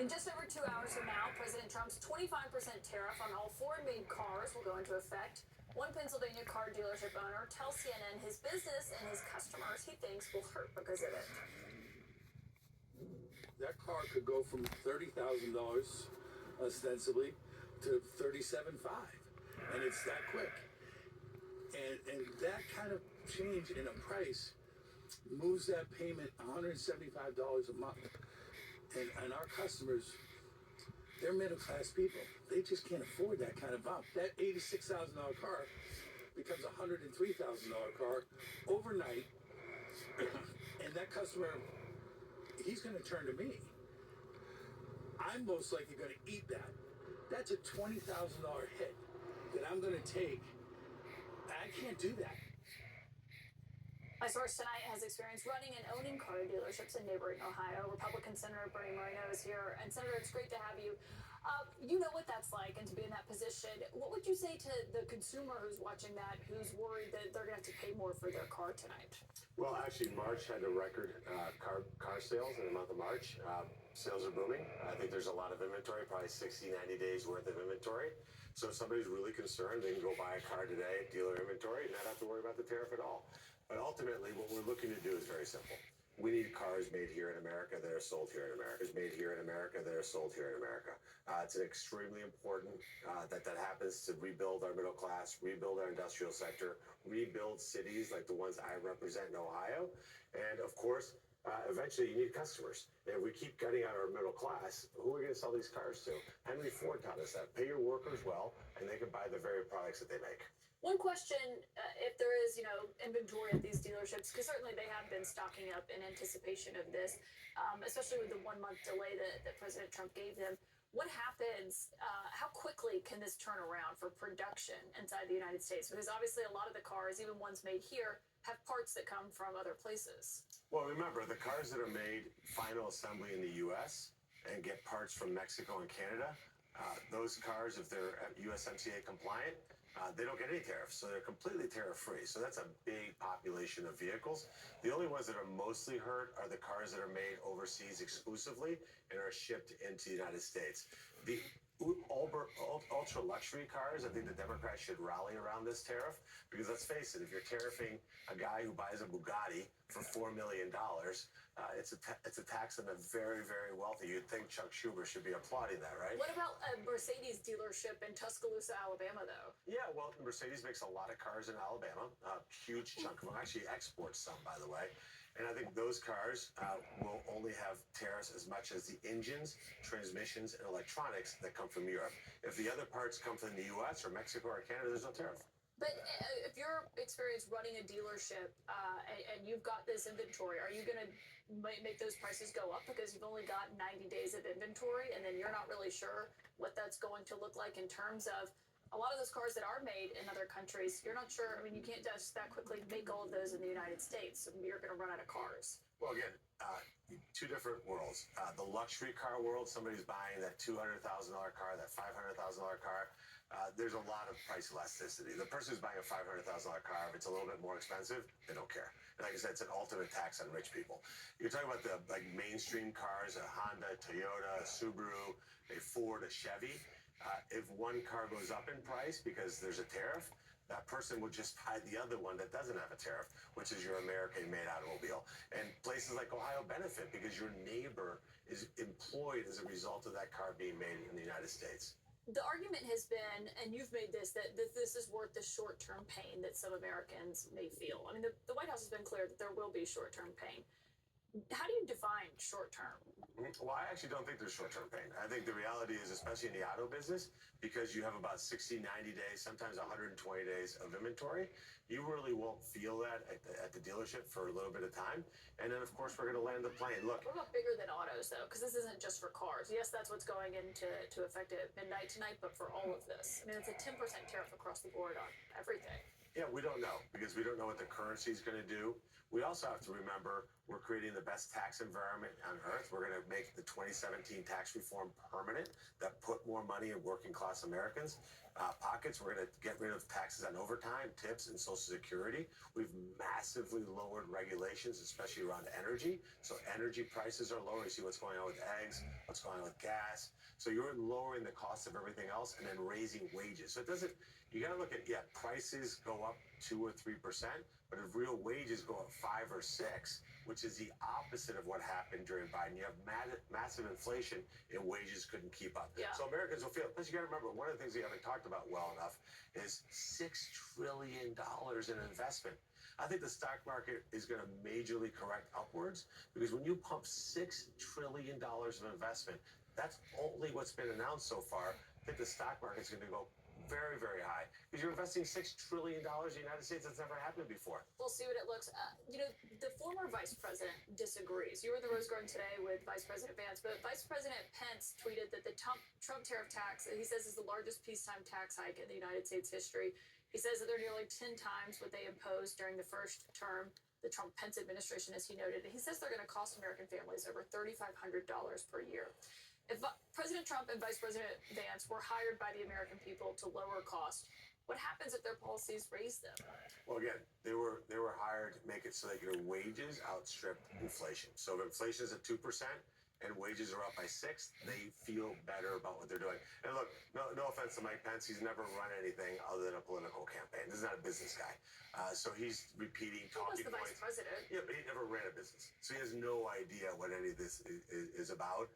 In just over 2 hours from now, President Trump's 25% tariff on all foreign-made cars will go into effect. One Pennsylvania car dealership owner tells CNN his business and his customers he thinks will hurt because of it. That car could go from $30,000 ostensibly to $37,500, and it's that quick. And that kind of change in a price moves that payment $175 a month. And our customers, they're middle-class people. They just can't afford that kind of bump. That $86,000 car becomes a $103,000 car overnight, and that customer, he's going to turn to me. I'm most likely going to eat that. That's a $20,000 hit that I'm going to take. I can't do that. My source tonight has experience running and owning car dealerships in neighboring Ohio. Republican Senator Bernie Moreno is here. And Senator, it's great to have you. You know what that's like, and to be in that position. What would you say to the consumer who's watching that, who's worried that they're going to have to pay more for their car tonight? Well, actually, March had a record car sales in the month of March. Sales are booming. I think there's a lot of inventory, probably 60, 90 days worth of inventory. So if somebody's really concerned, they can go buy a car today at dealer inventory and not have to worry about the tariff at all. But ultimately, what we're looking to do is very simple. We need cars made here in America that are sold here in America. Made here in America that are sold here in America. It's extremely important that happens to rebuild our middle class, rebuild our industrial sector, rebuild cities like the ones I represent in Ohio. And of course, eventually you need customers. And if we keep cutting out our middle class, who are we going to sell these cars to? Henry Ford taught us that. Pay your workers well, and they can buy the very products that they make. One question, if there is, inventory at these dealerships, because certainly they have been stocking up in anticipation of this, especially with the 1 month delay that President Trump gave them. What happens? How quickly can this turn around for production inside the United States? Because obviously a lot of the cars, even ones made here, have parts that come from other places. Well, remember, the cars that are made final assembly in the U.S. and get parts from Mexico and Canada, those cars, if they're USMCA compliant, they don't get any tariffs, so they're completely tariff-free. So that's a big population of vehicles. The only ones that are mostly hurt are the cars that are made overseas exclusively and are shipped into the United States. The ultra-luxury cars, I think the Democrats should rally around this tariff, because let's face it, if you're tariffing a guy who buys a Bugatti for $4 million, it's a tax on the very, very wealthy. You'd think Chuck Schumer should be applauding that, right? What about a Mercedes dealership in Tuscaloosa, Alabama, though? Yeah, well, Mercedes makes a lot of cars in Alabama, a huge chunk of them. Actually exports some, by the way. And I think those cars will only have tariffs as much as the engines, transmissions, and electronics that come from Europe. If the other parts come from the U.S. or Mexico or Canada, there's no tariff. But if you're experienced running a dealership and you've got this inventory, are you going to make those prices go up because you've only got 90 days of inventory and then you're not really sure what that's going to look like in terms of a lot of those cars that are made in other countries? You're not sure. I mean, you can't just that quickly make all of those in the United States. So you're going to run out of cars. Well, again, two different worlds. The luxury car world, somebody's buying that $200,000 car, that $500,000 car. There's a lot of price elasticity. The person who's buying a $500,000 car, if it's a little bit more expensive, they don't care. And like I said, it's an ultimate tax on rich people. You're talking about the mainstream cars, a Honda, Toyota, a Subaru, a Ford, a Chevy. If one car goes up in price because there's a tariff, that person will just buy the other one that doesn't have a tariff, which is your American-made automobile. And places like Ohio benefit because your neighbor is employed as a result of that car being made in the United States. The argument has been, and you've made this, that this is worth the short-term pain that some Americans may feel. I mean, the White House has been clear that there will be short-term pain. How do you define short-term? Well, I actually don't think there's short-term pain. I think the reality is, especially in the auto business, because you have about 60, 90 days, sometimes 120 days of inventory, you really won't feel that at the dealership for a little bit of time. And then, of course, we're going to land the plane. Look. What about bigger than autos, though? Because this isn't just for cars. Yes, that's what's going into effect at midnight tonight, but for all of this. I mean, it's a 10% tariff across the board on everything. Yeah, we don't know because we don't know what the currency is going to do. We also have to remember We're creating the best tax environment on earth. We're going to make the 2017 tax reform permanent that put more money in working class Americans' pockets. We're going to get rid of taxes on overtime, tips, and Social Security. We've massively lowered regulations, especially around energy. So energy prices are lower. You see what's going on with eggs, what's going on with gas. So you're lowering the cost of everything else and then raising wages. So it doesn't, you got to look at, prices go up 2 or 3%, but if real wages go up 5 or 6, which is the opposite of what happened during Biden, you have massive inflation and wages couldn't keep up. Yeah. So Americans will feel, plus you got to remember, one of the things we haven't talked about well enough is $6 trillion in investment. I think the stock market is going to majorly correct upwards because when you pump $6 trillion of investment, that's only what's been announced so far. I think the stock market's going to go very, very high because you're investing $6 trillion in the United States. That's never happened before. We'll see what it looks. The former vice president disagrees. You were in the Rose Garden today with Vice President Vance, but Vice President Pence tweeted that the Trump tariff tax, he says, is the largest peacetime tax hike in the United States history. He says that they're nearly 10 times what they imposed during the first term, the Trump-Pence administration, as he noted. And he says they're going to cost American families over $3,500 per year. If President Trump and Vice President Vance were hired by the American people to lower costs, what happens if their policies raise them? Well, again, they were hired to make it so that your wages outstrip inflation. So if inflation is at 2% and wages are up by 6%, they feel better about what they're doing. And look, no offense to Mike Pence, he's never run anything other than a political campaign. This is not a business guy. So he's repeating talking points. He was the vice president. Yeah, but he never ran a business. So he has no idea what any of this is about.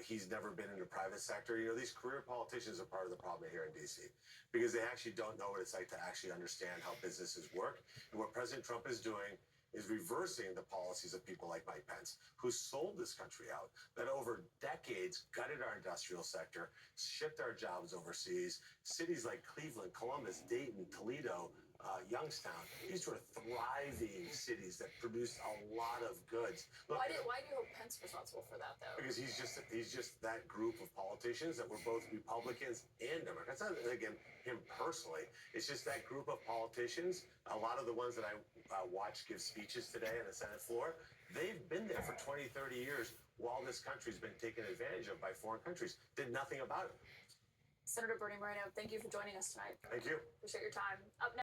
He's never been in the private sector. You know, these career politicians are part of the problem here in D.C. because they actually don't know what it's like to actually understand how businesses work. And what President Trump is doing is reversing the policies of people like Mike Pence, who sold this country out, that over decades gutted our industrial sector, shipped our jobs overseas. Cities like Cleveland, Columbus, Dayton, Toledo, Youngstown, these were thriving cities that produced a lot of goods. Look, Why do you hold Pence responsible for that, though? because he's just that group of politicians that were both Republicans and Democrats. It's not, again, him personally. It's just that group of politicians. A lot of the ones that I watched give speeches today on the Senate floor, they've been there for 20, 30 years while this country's been taken advantage of by foreign countries. Did nothing about it. Senator Bernie Moreno, thank you for joining us tonight. Thank you. Appreciate your time. Up next.